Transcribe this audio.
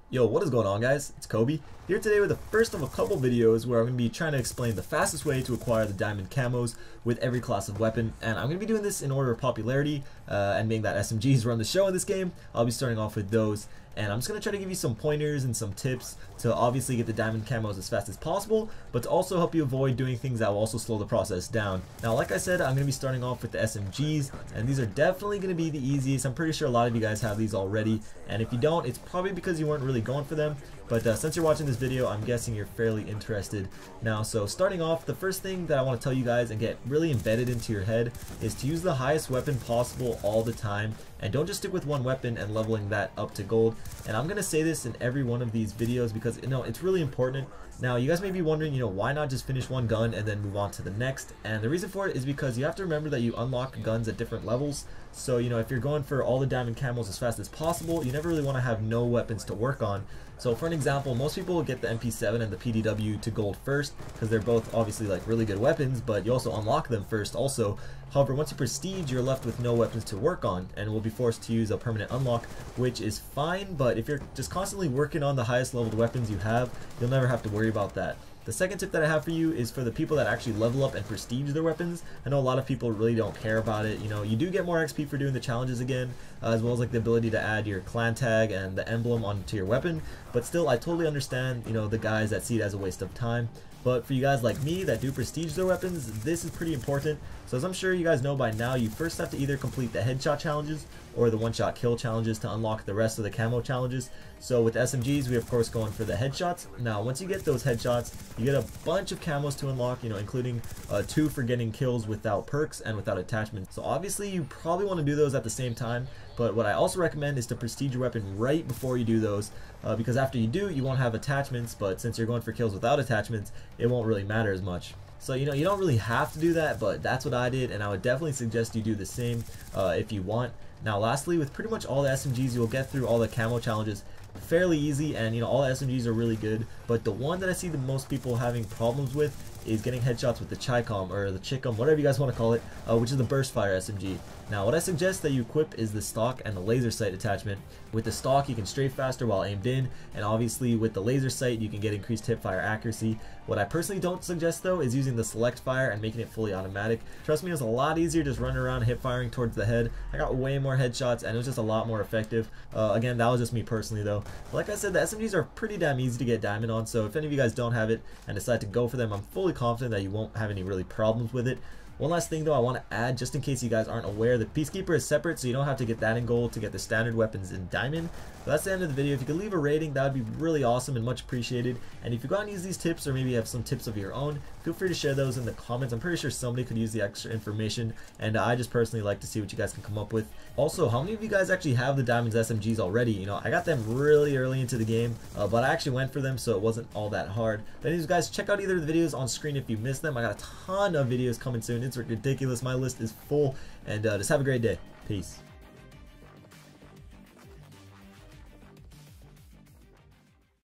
Yo, what is going on, guys? It's Kobe here today with the first of a couple videos where I'm going to be trying to explain the fastest way to acquire the diamond camos with every class of weapon, and I'm going to be doing this in order of popularity, and being that SMGs run the show in this game, I'll be starting off with those, and I'm just going to try to give you some pointers and some tips to obviously get the diamond camos as fast as possible, but to also help you avoid doing things that will also slow the process down. Now, like I said, I'm going to be starting off with the SMGs, and these are definitely going to be the easiest. I'm pretty sure a lot of you guys have these already, and if you don't, it's probably because you weren't really going for them. But since you're watching this video, I'm guessing you're fairly interested now. So starting off, the first thing that I want to tell you guys and get really embedded into your head is to use the highest weapon possible all the time, and don't just stick with one weapon and leveling that up to gold. And I'm gonna say this in every one of these videos because it's really important. Now, you guys may be wondering, why not just finish one gun and then move on to the next? And the reason for it is because you have to remember that you unlock guns at different levels. So, if you're going for all the diamond camos as fast as possible, you never really want to have no weapons to work on. So for an example, most people will get the MP7 and the PDW to gold first because they're both obviously like really good weapons, but you also unlock them first also. However, once you prestige, you're left with no weapons to work on and will be forced to use a permanent unlock, which is fine, but if you're just constantly working on the highest leveled weapons you have, you'll never have to worry about that. The second tip that I have for you is for the people that actually level up and prestige their weapons. I know a lot of people really don't care about it. You do get more XP for doing the challenges again, as well as like the ability to add your clan tag and the emblem onto your weapon. But still, I totally understand, the guys that see it as a waste of time. But for you guys like me that do prestige their weapons, this is pretty important. So as I'm sure you guys know by now, you first have to either complete the headshot challenges or the one-shot kill challenges to unlock the rest of the camo challenges. So with SMGs, we of course going for the headshots. Now, once you get those headshots, you get a bunch of camos to unlock, including 2 for getting kills without perks and without attachments. So obviously you probably want to do those at the same time, but what I also recommend is to prestige your weapon right before you do those, because after you do, you won't have attachments, but since you're going for kills without attachments, it won't really matter as much. So you don't really have to do that, but that's what I did, and I would definitely suggest you do the same if you want. Now lastly, with pretty much all the SMGs, you'll get through all the camo challenges fairly easy, and all the SMGs are really good, but the one that I see the most people having problems with is getting headshots with the Chicom or the Chicom, whatever you guys want to call it, which is the burst fire SMG. Now what I suggest that you equip is the stock and the laser sight attachment. With the stock, you can strafe faster while aimed in, and obviously with the laser sight you can get increased hip fire accuracy. What I personally don't suggest though is using the select fire and making it fully automatic. Trust me, it's a lot easier just running around hip firing towards the head. I got way more headshots and it was just a lot more effective. Again, that was just me personally though. But like I said, the SMGs are pretty damn easy to get diamond on, so if any of you guys don't have it and decide to go for them, I'm fully confident that you won't have any really problems with it. One last thing though I want to add, just in case you guys aren't aware, the Peacekeeper is separate, so you don't have to get that in gold to get the standard weapons in diamond. So that's the end of the video. If you could leave a rating, that would be really awesome and much appreciated. And if you got any of these tips, or maybe you have some tips of your own, feel free to share those in the comments. I'm pretty sure somebody could use the extra information, and I just personally like to see what you guys can come up with. Also, how many of you guys actually have the diamonds SMGs already? I got them really early into the game, but I actually went for them, so it wasn't all that hard. But anyways, guys, check out either of the videos on screen if you missed them. I got a ton of videos coming soon. It's ridiculous. My list is full, and just have a great day. Peace.